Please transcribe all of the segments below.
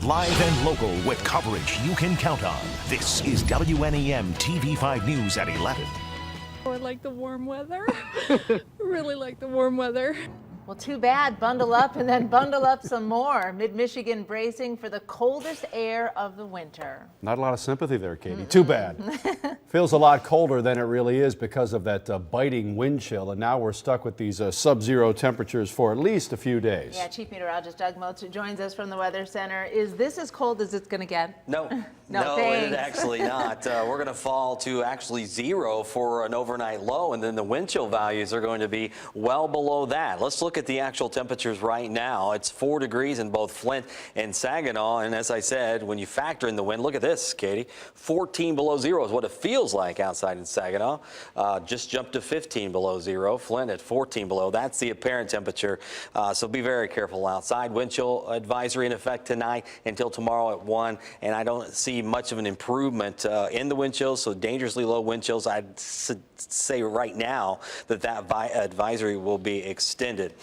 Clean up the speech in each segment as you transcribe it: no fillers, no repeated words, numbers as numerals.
Live and local with coverage you can count on. This is WNEM TV5 News at 11. Oh, I like the warm weather. Really like the warm weather. Well, too bad. Bundle up and then bundle up some more. Mid-Michigan bracing for the coldest air of the winter. Not a lot of sympathy there, Katie. Too bad. Feels a lot colder than it really is because of that biting wind chill, and now we're stuck with these sub-zero temperatures for at least a few days. Yeah, Chief Meteorologist Doug Moats joins us from the Weather Center. Is this as cold as it's going to get? No, No, it is actually not. We're going to fall to actually 0 for an overnight low, and then the wind chill values are going to be well below that. Let's look at the actual temperatures right now. It's 4 degrees in both Flint and Saginaw, and as I said, when you factor in the wind, look at this, Katie. 14 below 0 is what it feels like outside in Saginaw. Just jumped to 15 below 0. Flint at 14 below. That's the apparent temperature, so be very careful outside. Wind chill advisory in effect tonight until tomorrow at 1, and I don't see much of an improvement in the wind chills, so dangerously low wind chills. I'd say right now that advisory will be extended.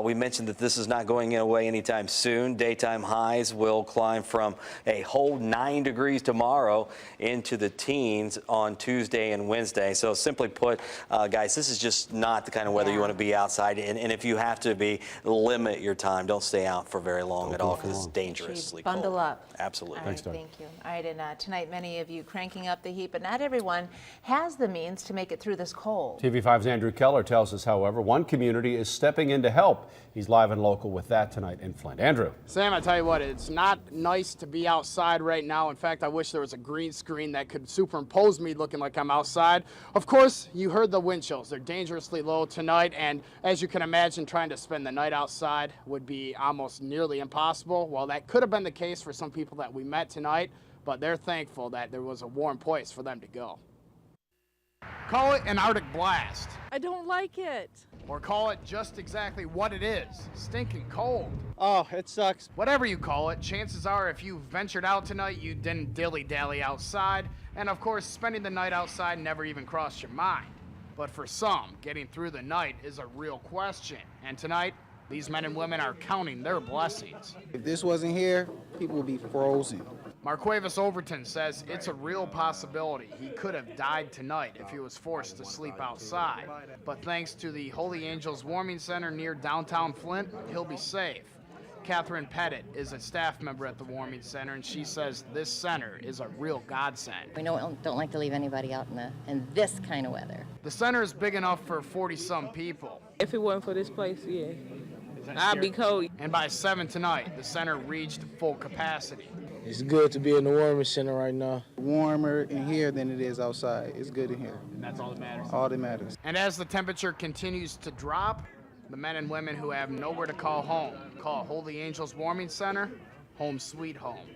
We mentioned that this is not going away anytime soon. Daytime highs will climb from a whole 9 degrees tomorrow into the teens on Tuesday and Wednesday. So simply put, guys, this is just not the kind of weather you want to be outside in. And if you have to limit your time. Don't stay out for very long at all because it's dangerously cold. Bundle up. Absolutely. All right, thank you. All right, and tonight many of you cranking up the heat, but not everyone has the means to make it through this cold. TV5's Andrew Keller tells us, however, one community is stepping in to help. He's live and local with that tonight in Flint. Andrew. Sam, I tell you what, it's not nice to be outside right now. In fact, I wish there was a green screen that could superimpose me looking like I'm outside. Of course, you heard the wind chills. They're dangerously low tonight, and as you can imagine, trying to spend the night outside would be almost nearly impossible. Well, that could have been the case for some people that we met tonight, but they're thankful that there was a warm place for them to go. Call it an Arctic blast. I don't like it. Or call it just exactly what it is, stinking cold. Oh, it sucks. Whatever you call it, chances are if you ventured out tonight, you didn't dilly-dally outside. And of course, spending the night outside never even crossed your mind. But for some, getting through the night is a real question. And tonight, these men and women are counting their blessings. If this wasn't here, people would be frozen. Marquavis Overton says it's a real possibility he could have died tonight if he was forced to sleep outside. But thanks to the Holy Angels Warming Center near downtown Flint, he'll be safe. Catherine Pettit is a staff member at the Warming Center, and she says this center is a real godsend. We don't like to leave anybody out in this kind of weather. The center is big enough for 40-some people. If it wasn't for this place, yeah, I'd be cold. And by 7 tonight, the center reached full capacity. It's good to be in the warming center right now. Warmer in here than it is outside. It's good in here. And that's all that matters. All that matters. And as the temperature continues to drop, the men and women who have nowhere to call home call Holy Angels Warming Center home sweet home.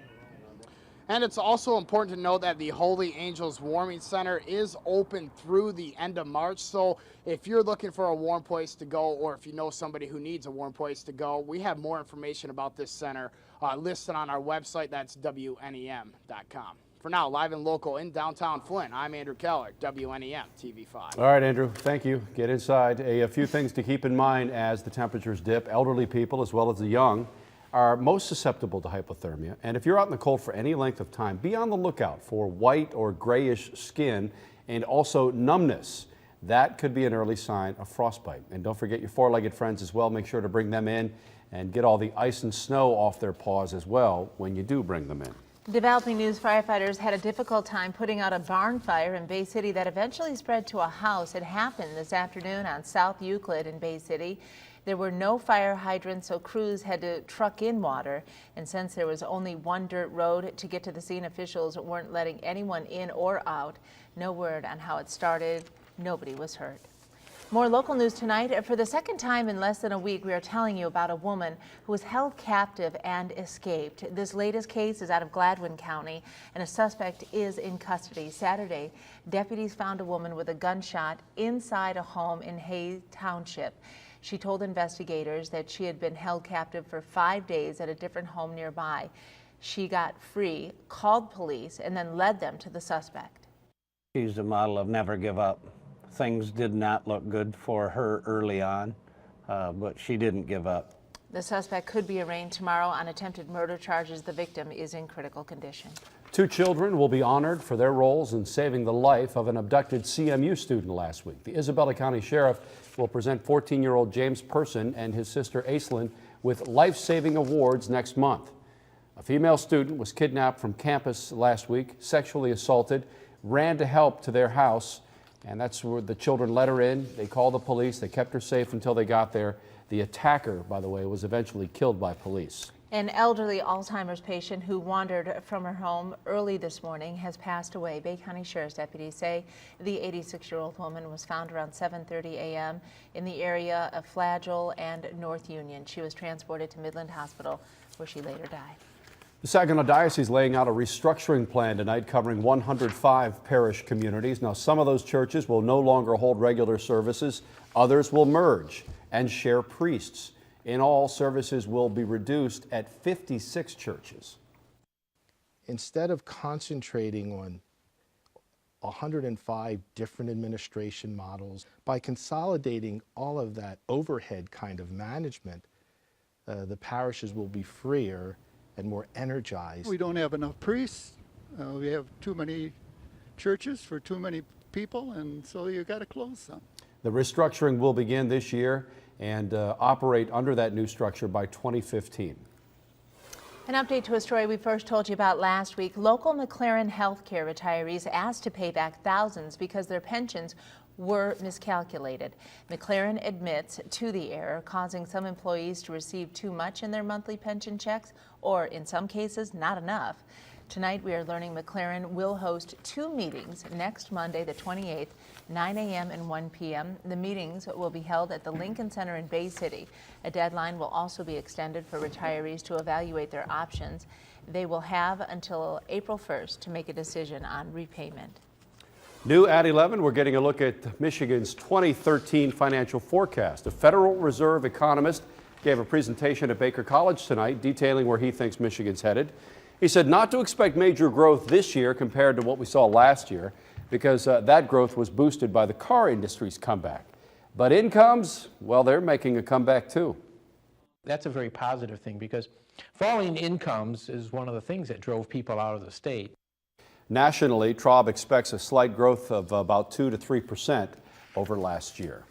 And it's also important to note that the Holy Angels Warming Center is open through the end of March. So if you're looking for a warm place to go, or if you know somebody who needs a warm place to go, we have more information about this center listed on our website. That's WNEM.com. For now, live and local in downtown Flint, I'm Andrew Keller, WNEM TV5. All right, Andrew, thank you. Get inside. A few things to keep in mind as the temperatures dip. Elderly people, as well as the young, are most susceptible to hypothermia. And if you're out in the cold for any length of time, be on the lookout for white or grayish skin and also numbness. That could be an early sign of frostbite. And don't forget your four-legged friends as well. Make sure to bring them in and get all the ice and snow off their paws as well when you do bring them in. Developing news, firefighters had a difficult time putting out a barn fire in Bay City that eventually spread to a house. It happened this afternoon on South Euclid in Bay City. There were no fire hydrants, so crews had to truck in water. And since there was only one dirt road to get to the scene, officials weren't letting anyone in or out. No word on how it started. Nobody was hurt. More local news tonight. For the second time in less than a week, we are telling you about a woman who was held captive and escaped. This latest case is out of Gladwin County, and a suspect is in custody. Saturday, deputies found a woman with a gunshot inside a home in Hay Township. She told investigators that she had been held captive for 5 days at a different home nearby. She got free, called police, and then led them to the suspect. She's a model of never give up. Things did not look good for her early on, but she didn't give up. The suspect could be arraigned tomorrow on attempted murder charges. The victim is in critical condition. 2 children will be honored for their roles in saving the life of an abducted CMU student last week. The Isabella County Sheriff will present 14-year-old James Person and his sister Aislinn with life-saving awards next month. A female student was kidnapped from campus last week, sexually assaulted, ran to help to their house, and that's where the children let her in. They called the police. They kept her safe until they got there. The attacker, by the way, was eventually killed by police. An elderly Alzheimer's patient who wandered from her home early this morning has passed away. Bay County Sheriff's deputies say the 86-year-old woman was found around 7:30 a.m. in the area of Flagell and North Union. She was transported to Midland Hospital, where she later died. The Saginaw Diocese laying out a restructuring plan tonight covering 105 parish communities. Now, some of those churches will no longer hold regular services. Others will merge and share priests. In all, services will be reduced at 56 churches. Instead of concentrating on 105 different administration models, by consolidating all of that overhead kind of management, the parishes will be freer and more energized. We don't have enough priests. We have too many churches for too many people, and so you got to close some. The restructuring will begin this year and operate under that new structure by 2015. An update to a story we first told you about last week. Local McLaren healthcare retirees asked to pay back thousands because their pensions were miscalculated. McLaren admits to the error, causing some employees to receive too much in their monthly pension checks, or in some cases, not enough. Tonight, we are learning McLaren will host 2 meetings next Monday, the 28th, 9 a.m. and 1 p.m. The meetings will be held at the Lincoln Center in Bay City. A deadline will also be extended for retirees to evaluate their options. They will have until April 1st to make a decision on repayment. New at 11, we're getting a look at Michigan's 2013 financial forecast. A Federal Reserve economist gave a presentation at Baker College tonight detailing where he thinks Michigan's headed. He said not to expect major growth this year compared to what we saw last year because that growth was boosted by the car industry's comeback. But incomes, well, they're making a comeback too. That's a very positive thing because falling incomes is one of the things that drove people out of the state. Nationally, Traub expects a slight growth of about 2 to 3% over last year.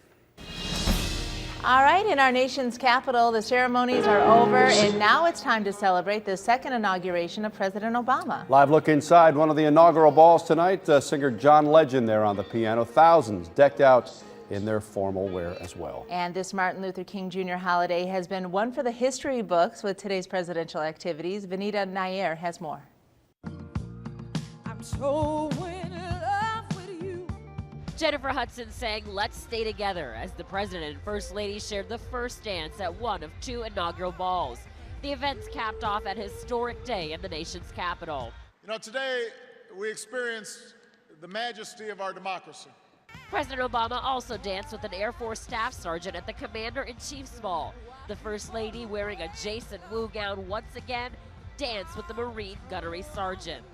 All right, in our nation's capital, the ceremonies are over, and now it's time to celebrate the second inauguration of President Obama. Live look inside one of the inaugural balls tonight. Singer John Legend there on the piano. Thousands decked out in their formal wear as well. And this Martin Luther King Jr. holiday has been one for the history books with today's presidential activities. Vanita Nair has more. I'm so in love with you. Jennifer Hudson sang "Let's Stay Together" as the President and First Lady shared the first dance at one of 2 inaugural balls. The events capped off an historic day in the nation's capital. You know, today we experience the majesty of our democracy. President Obama also danced with an Air Force staff sergeant at the Commander-in-Chief's ball. The First Lady, wearing a Jason Wu gown once again, danced with the Marine Gunnery Sergeant.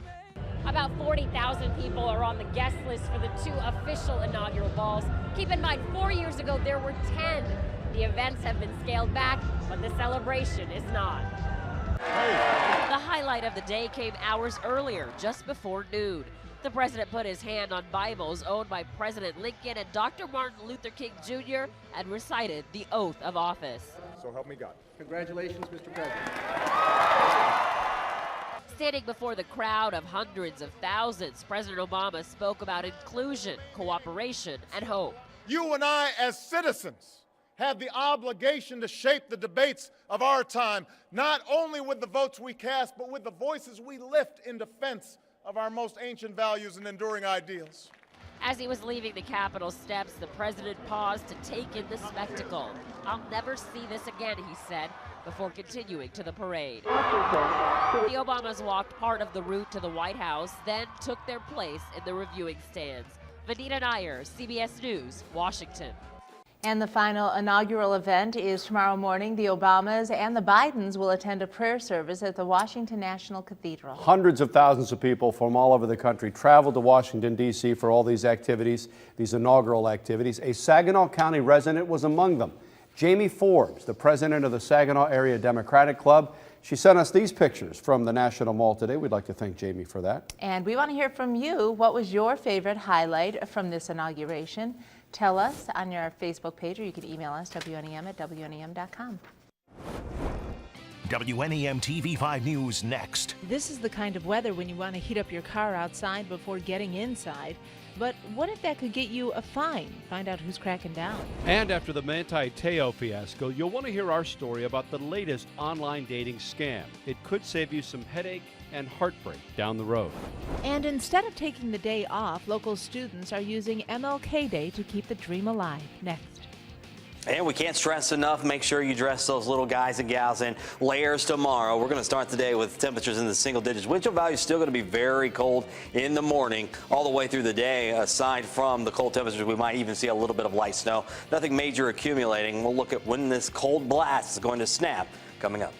About 40,000 people are on the guest list for the 2 official inaugural balls. Keep in mind, 4 years ago there were 10. The events have been scaled back, but the celebration is not. The highlight of the day came hours earlier, just before noon. The president put his hand on Bibles owned by President Lincoln and Dr. Martin Luther King Jr. and recited the oath of office. So help me God. Congratulations, Mr. President. Standing before the crowd of hundreds of thousands, President Obama spoke about inclusion, cooperation, and hope. You and I, as citizens, have the obligation to shape the debates of our time, not only with the votes we cast, but with the voices we lift in defense of our most ancient values and enduring ideals. As he was leaving the Capitol steps, the president paused to take in the spectacle. "I'll never see this again," he said, before continuing to the parade. The Obamas walked part of the route to the White House, then took their place in the reviewing stands. Vanita Nair, CBS News, Washington. And the final inaugural event is tomorrow morning. The Obamas and the Bidens will attend a prayer service at the Washington National Cathedral. Hundreds of thousands of people from all over the country traveled to Washington, D.C. for all these activities, these inaugural activities. A Saginaw County resident was among them. Jamie Forbes, the president of the Saginaw Area Democratic Club, she sent us these pictures from the National Mall today. We'd like to thank Jamie for that. And we want to hear from you. What was your favorite highlight from this inauguration? Tell us on your Facebook page, or you can email us, wnem@wnem.com. WNEM TV5 News next. This is the kind of weather when you want to heat up your car outside before getting inside. But what if that could get you a fine? Find out who's cracking down. And after the Manti Te'o fiasco, you'll want to hear our story about the latest online dating scam. It could save you some headache and heartbreak down the road. And instead of taking the day off, local students are using MLK Day to keep the dream alive. Next. And we can't stress enough, make sure you dress those little guys and gals in layers tomorrow. We're going to start the day with temperatures in the single digits. Wind chill value is still going to be very cold in the morning all the way through the day. Aside from the cold temperatures, we might even see a little bit of light snow. Nothing major accumulating. We'll look at when this cold blast is going to snap coming up.